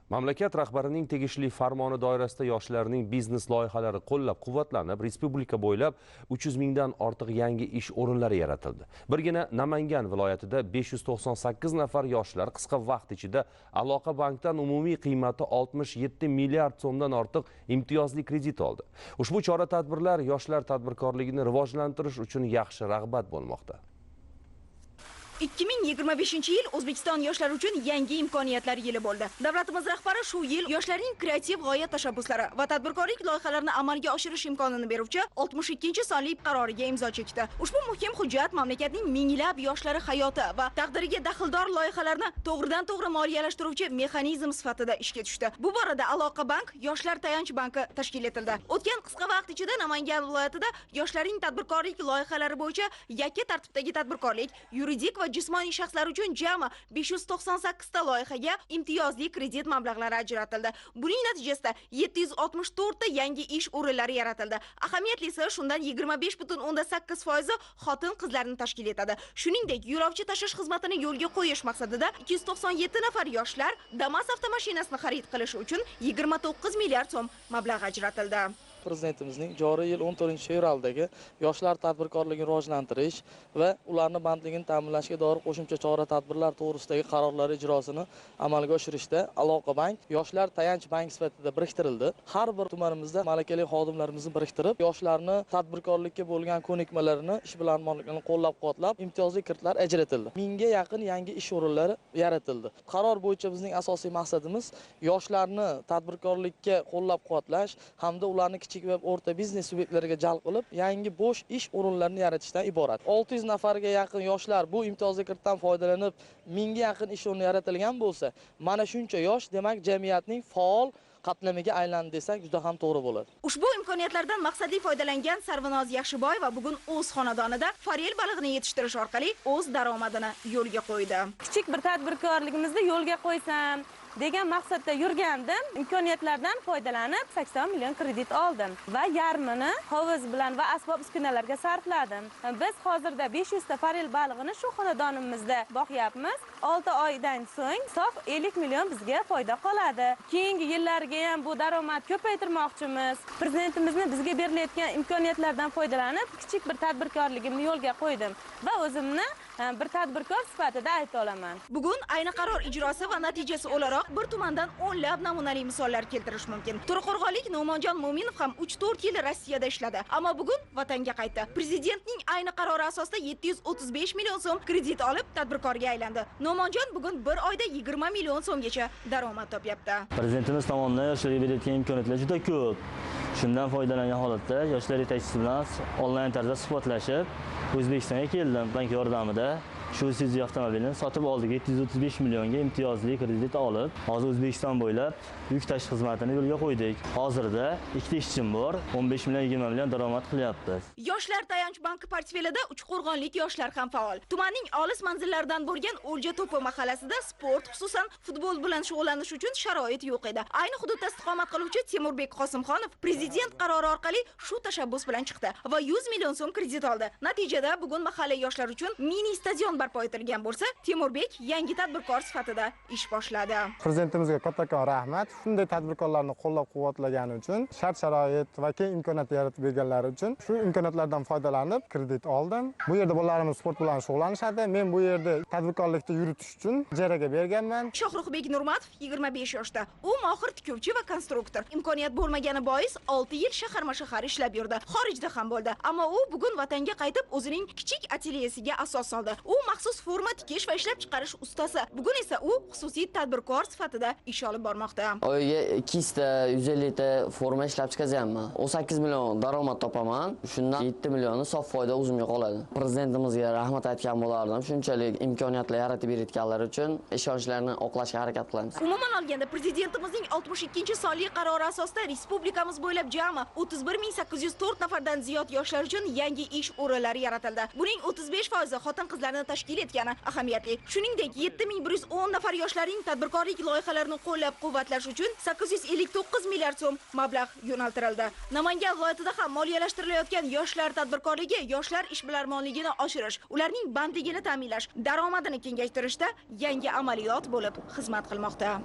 Mamlakat rahbarining tegishli farmoni doirasida yoshlarning biznes loyihalari qo'llab-quvvatlanib, respublika bo'ylab 300 mingdan ortiq yangi ish o'rinlari yaratildi. Birgina Namangan viloyatida 598 nafar yoshlar qisqa vaqt ichida Aloqa bankdan umumiy qiymati 67 milliard so'mdan ortiq imtiyozli kredit oldi. Ushbu chora-tadbirlar yoshlar tadbirkorligini rivojlantirish uchun yaxshi rag'bat bo'lmoqda. 2025-yil O'zbekiston yoshlari uchun yangi imkoniyatlar yili bo'ldi. Davlatimiz rahbari shu yil yoshlarning kreativ g'oya tashabbuslari va tadbirkorlik loyihalarini amalga oshirish imkonini beruvchi 62-sonli qaroriga imzo chekdi. Ushbu muhim hujjat mamlakatning minglab yoshlari hayoti va taqdiriga daxldor loyihalarni to'g'ridan-to'g'ri moliyalashtiruvchi mexanizm sifatida ishga tushdi. Bu borada Aloqa bank Yoshlar tayanch banki tashkil etildi. O'tgan qisqa vaqt ichida Namangan viloyatida yoshlarning tadbirkorlik loyihalari bo'yicha yakka tartibdagi tadbirkorlik, yuridik va jismoniy shaxslar uchun jami 598 ta loyihaga imtiyozli kredit mablag'lari ajratildi. Buning natijasida 764 ta yangi ish o'rinlari yaratildi. Ahamiyatlisi shundan 25,8% xotin-qizlarni tashkil etadi. Shuningdek, yo'lovchi tashish xizmatini yo'lga qo'yish maqsadida 297 nafar yoshlar Damas avtomashinasini xarid qilish uchun 29 milliard so'm mablag' ajratildi. Prezidentimizning joriy yil 14-fevraldagi yoshlar tadbirkorligini rivojlantirish va ularni bandligini ta'minlashga doir qo'shimcha chora-tadbirlar to'g'risidagi qarorlar ijrosini amalga oshirishda Aloqa bank yoshlar tayanch bank sifatida biriktirildi. Har bir tumanimizda malakali xodimlarimizni biriktirib, yoshlarni tadbirkorlikka bo'lgan ko'nikmalarini, ishbilarmonlikni qo'llab-quvvatlab, imtiyozli kreditlar ajratildi. 1000 ga yaqin yangi ish o'rinlari yaratildi. Qaror bo'yicha bizning asosiy maqsadimiz yoshlarni tadbirkorlikka qo'llab-quvvatlash hamda ularni kichik va o'rta biznes subyektlariga jalb qilib, yangi bo'sh ish o'rinlarini yaratishdan iborat. 600 nafarga yaqin yoshlar bu imtiyozli kreditdan foydalanib, 1000 ga yaqin ish o'rni yaratilgan bo'lsa, mana shuncha yosh, demak, jamiyatning faol qatlamiga aylandi desak juda ham to'g'ri bo'ladi. Ushbu imkoniyatlardan maqsadli foydalangan Sarvinoz Yaxshiboyeva bugun o'z xonadonida forel balig'ini yetishtirish orqali o'z daromadini yo'lga qo'ydi. Kichik bir tadbirkorligimizni yo'lga qo'ysam degan maqsadda yurgandim. Imkoniyatlardan foydalanib 80 million kredit oldim va yarmini hovuz bilan va asbob uskunalarga sarfladim. Biz hozirda 500 ta forel balig'ini shu xonadonimizda boqyapmiz. 6 oydan so'ng sof 50 million bizga foyda qoladi. Keyingi yillarga ham bu daromad ko'paytirmoqchimiz. Prezidentimizning bizga berilayotgan imkoniyatlardan foydalanib, kichik bir tadbirkorligimni yo'lga qo'ydim va o'zimni bir tadbirkor sifatida ayta olaman. Bugun ayni qaror ijrosi va natijasi o'laroq bir tumandan o'nlab namunali misollar keltirish mumkin. To'raqo'rg'onlik No'monjon Mo'minov ham 3-4 yil Rossiyada ishladi, ammo bugun vatanga qaytdi. Prezidentning ayni qarori asosida 735 million so'm kredit olib tadbirkorga aylandi. No'monjon bugun bir oyda 20 million so'mgacha daromad topyapti. Prezidentimiz tomonidan yoshlarga berayotgan imkoniyatlar juda ko'p. Shundan foydalangan holatda yoshlar yetakchisi bilan onlayn tarzda suhbatlashib, O'zbekistonga keldim. Bank yordamida shu Isuzu avtomobilini sotib oldik. 735 millionga imtiyozli kredit olib, hozir O'zbekiston bo'ylab yuk tashish xizmatini yo'lga qo'ydik. Hozirda 2 ta ishchim bor, 15 million 20 million daromad qilyapmiz. Yoshlar tayanch banki portfelida Uchqo'rg'onlik yoshlar ham faol. Tumanning olis manzillaridan bo'lgan O'lja To'pi mahallasida sport, xususan futbol bilan shug'ullanish uchun sharoit yo'q edi. Ayni hududda istiqomat qiluvchi Temurbek Qosimxonov prezident qarori orqali shu tashabbus bilan chiqdi va 100 million so'm kredit oldi. Natijada bugun mahalla yoshlar uchun mini stadion barpo etilgan bo'lsa, Temurbek yangi tadbirkor sifatida ish boshladi. Prezidentimizga kattakon rahmat. Shunday tadbirkorlarni qo'llab-quvvatlagani uchun, shart-sharoit va keng imkoniyat yaratib berganlari uchun shu imkoniyatlardan foydalanib kredit oldim. Bu yerda bolalarimiz sport bilan shug'ullanishadi. Men bu yerda tadbirkorlikni yuritish uchun ijaraga berganman. Shohruxbek Nurmatov 25 yoshda. U mohir tikuvchi va konstruktor. Imkoniyat bo'lmagani bois 6 yil shahar-mashahar ishlab yurdi. Xorijda ham bo'ldi. Ammo u bugun vatanga qaytib o'zining kichik atelyesiga asos soldi. U maxsus forma tikish va ishlab chiqarish ustasi. Bugun esa u xususiy tadbirkor sifatida ish olib bormoqda. Oyiga 200 ta, 150 ta forma ishlab chiqazyapman. 18 million daromad topaman. Shundan 7 millionni sof foyda o'zimga qoladi. Prezidentimizga rahmat aytgan bo'lardim. Shunchalik imkoniyatlar yaratib berayotganlari uchun ishonchlarini oqlashga harakat qilamiz. Umuman olganda prezidentimizning 62-sonli qarori asosida respublikamiz bo'ylab jami 31804 nafardan ziyod yoshlar uchun yangi ish o'rinlari yaratildi. Buning 35% xotin-qizlarni tashkil etgani ahamiyatli. Shuningdek, 7110 nafar yoshlarning tadbirkorlik loyihalarini qo'llab-quvvatlash uchun 859 milliard so'm mablag' yo'naltirildi. Namangan viloyatida ham moliyalashtirilayotgan yoshlar tadbirkorligi yoshlar ishbilarmonligini oshirish, ularning bandligini ta'minlash, daromadini kengaytirishda yangi amaliyot bo'lib xizmat qilmoqda.